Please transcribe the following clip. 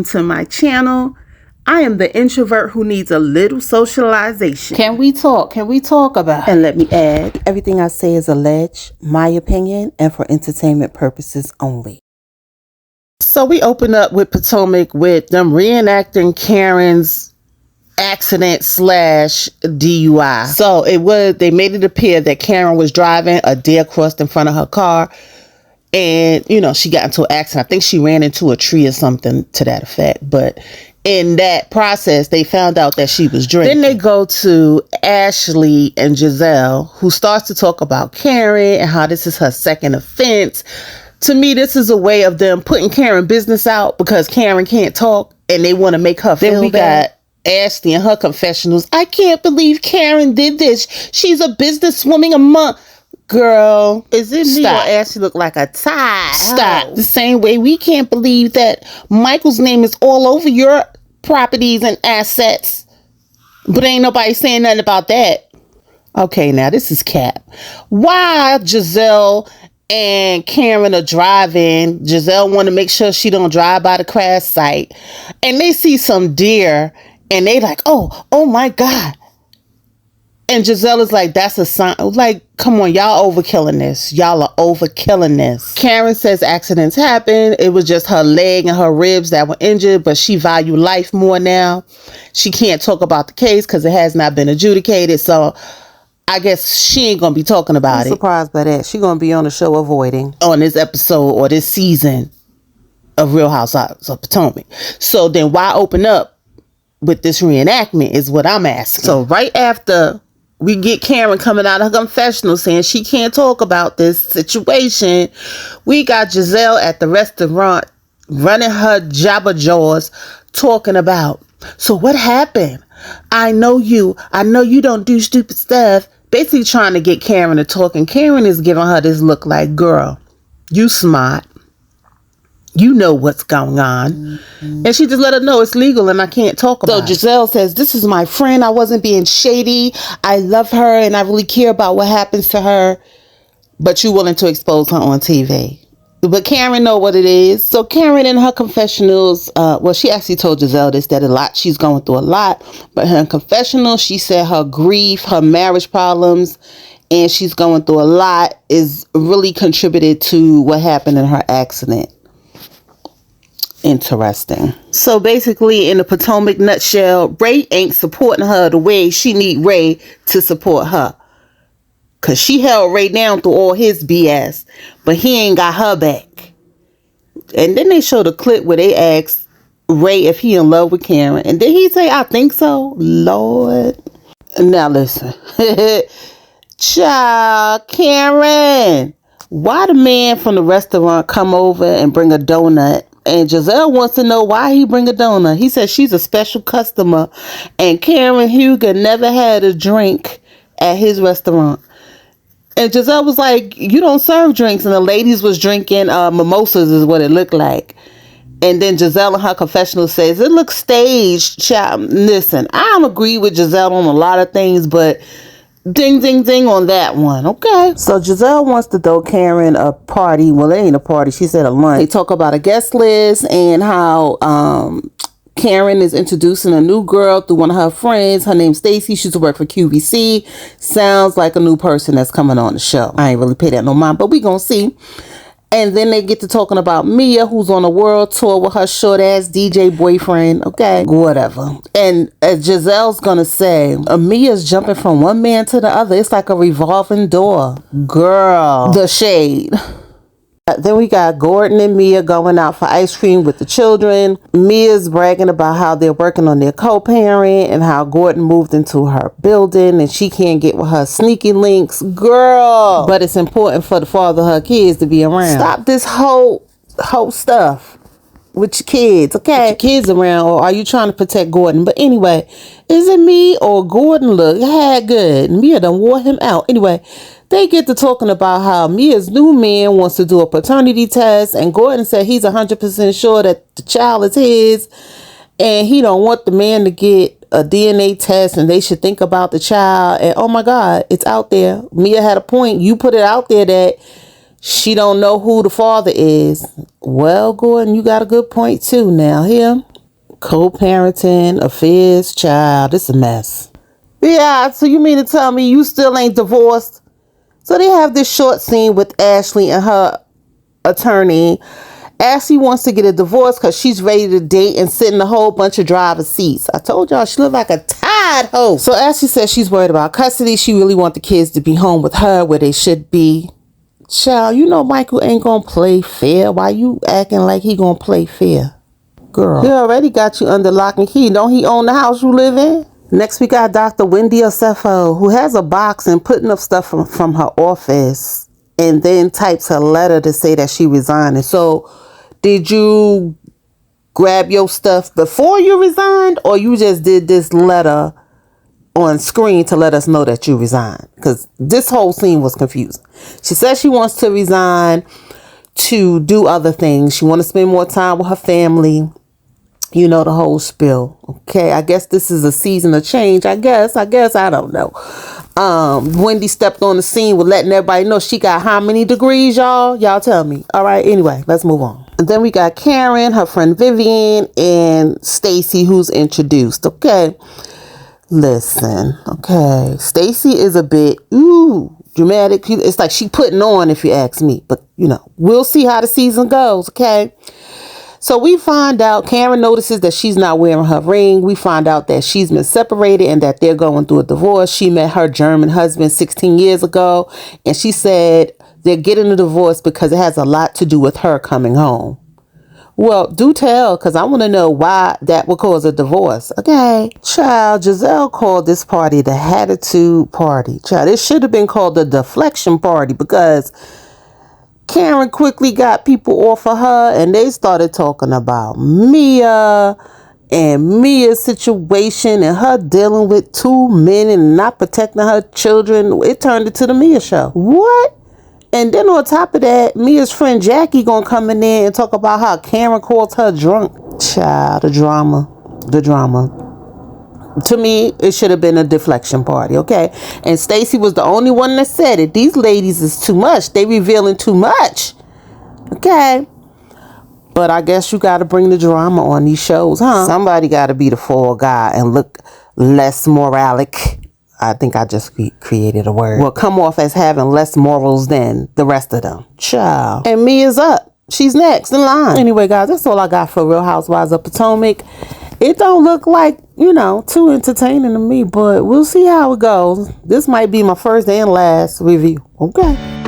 welcome to my channel. I am the introvert who needs a little socialization. Can we talk? Can we talk about it? And let me add, everything I say is alleged, my opinion, and for entertainment purposes only. So we open up with Potomac with them reenacting Karen's accident / DUI. So they made it appear that Karen was driving, a deer crossed in front of her car, and she got into an accident. I think she ran into a tree or something to that effect. But in that process, they found out that she was drinking. Then they go to Ashley and Giselle, who starts to talk about Karen and how this is her second offense. To me, this is a way of them putting Karen business out because Karen can't talk and they want to make her feel bad. Then we got Ashley and her confessionals. I can't believe Karen did this. She's a businesswoman Girl, is it me or Ashley look like a tie? Stop. The same way we can't believe that Michael's name is all over your properties and assets. But ain't nobody saying nothing about that. Okay, now this is cap. Why Giselle and Karen are driving. Giselle want to make sure she don't drive by the crash site. And they see some deer and they like, oh my God. And Giselle is like, that's a sign. Like, come on, y'all overkilling this. Y'all are overkilling this. Karen says accidents happen. It was just her leg and her ribs that were injured, but she value life more now. She can't talk about the case because it has not been adjudicated. So I guess she ain't going to be talking about it. I'm surprised by that. She going to be on the show avoiding. On this episode or this season of Real Housewives of Potomac. So then why open up with this reenactment is what I'm asking. So right after we get Karen coming out of her confessional saying she can't talk about this situation, we got Giselle at the restaurant running her jabber jaws talking about, so what happened? I know you don't do stupid stuff. Basically trying to get Karen to talk, and Karen is giving her this look like, girl, you smart. You know what's going on. Mm-hmm. And she just let her know it's legal and I can't talk about it. So Giselle says, this is my friend. I wasn't being shady. I love her and I really care about what happens to her. But you're willing to expose her on TV. But Karen know what it is. So Karen in her confessionals, she actually told Giselle this, that she's going through a lot. But her confessional, she said her grief, her marriage problems, and she's going through a lot is really contributed to what happened in her accident. Interesting. So basically, in the Potomac nutshell, Ray ain't supporting her the way she need Ray to support her. Because she held Ray down through all his BS, but he ain't got her back. And then they showed a clip where they asked Ray if he in love with Karen. And then he say, I think so. Lord. Now listen. Child, Karen. Why the man from the restaurant come over and bring a donut? And Giselle wants to know why he bring a donut. He says she's a special customer. And Karen Huger never had a drink at his restaurant. And Giselle was like, you don't serve drinks. And the ladies was drinking mimosas is what it looked like. And then Giselle in her confessional says, it looks staged. Child, listen, I don't agree with Giselle on a lot of things, but ding, ding, ding on that one. Okay. So Giselle wants to throw Karen a party. Well, it ain't a party. She said a lunch. They talk about a guest list and how Karen is introducing a new girl through one of her friends. Her name's Stacy. She used to work for QVC. Sounds like a new person that's coming on the show. I ain't really pay that no mind, but we gonna see. And then they get to talking about Mia, who's on a world tour with her short ass DJ boyfriend. Okay, whatever. And as Giselle's gonna say, Mia's jumping from one man to the other. It's like a revolving door. Girl, the shade. Then we got Gordon and Mia going out for ice cream with the children. Mia's bragging about how they're working on their co-parent and how Gordon moved into her building and she can't get with her sneaky links. Girl. But it's important for the father of her kids to be around. Stop this whole stuff with your kids, okay? Put your kids around, or are you trying to protect Gordon? But anyway, is it me or Gordon look good? Mia done wore him out. Anyway, they get to talking about how Mia's new man wants to do a paternity test, and Gordon said he's 100% sure that the child is his, and he don't want the man to get a DNA test, and they should think about the child. And oh my God, it's out there. Mia had a point. You put it out there that she don't know who the father is. Well, Gordon, you got a good point too. Now here, Co-parenting, affairs, child, it's a mess. Yeah, so you mean to tell me you still ain't divorced? So they have this short scene with Ashley and her attorney. Ashley wants to get a divorce because she's ready to date and sit in a whole bunch of driver's seats. I told y'all she looked like a tired hoe. So Ashley says she's worried about custody. She really wants the kids to be home with her where they should be. Child, you know Michael ain't gonna play fair. Why you acting like he gonna play fair? Girl, he already got you under lock and key. Don't he own the house you live in? Next we got Dr. Wendy Osefo, who has a box and putting up stuff from her office and then types her letter to say that she resigned. So did you grab your stuff before you resigned, or you just did this letter on screen to let us know that you resigned? Because this whole scene was confusing. She says she wants to resign to do other things. She wants to spend more time with her family. You know, the whole spiel. Okay, I guess this is a season of change. I guess, I don't know. Wendy stepped on the scene with letting everybody know she got how many degrees, y'all? Y'all tell me. All right, anyway, let's move on. And then we got Karen, her friend Vivian, and Stacy, who's introduced. Okay, listen. Okay, Stacy is a bit, dramatic. It's like she putting on, if you ask me. But, you know, we'll see how the season goes, okay? So we find out, Karen notices that she's not wearing her ring. We find out that she's been separated and that they're going through a divorce. She met her German husband 16 years ago, and she said they're getting a divorce because it has a lot to do with her coming home. Well, do tell, because I want to know why that would cause a divorce. Okay. Child, Giselle called this party the Attitude Party. Child, it should have been called the Deflection Party, because Karen quickly got people off of her and they started talking about Mia and Mia's situation and her dealing with two men and not protecting her children. It turned into the Mia show. What? And then on top of that, Mia's friend Jackie gonna come in there and talk about how Karen called her drunk. Child, the drama. To me, it should have been a deflection party, okay? And Stacy was the only one that said it. These ladies is too much. They revealing too much, okay? But I guess you got to bring the drama on these shows, huh? Somebody got to be the fall guy and look less moralic. I think I just created a word. Well, come off as having less morals than the rest of them. Ciao. And Mia's up. She's next in line. Anyway, guys, that's all I got for Real Housewives of Potomac. It don't look like, too entertaining to me, but we'll see how it goes. This might be my first and last review. Okay.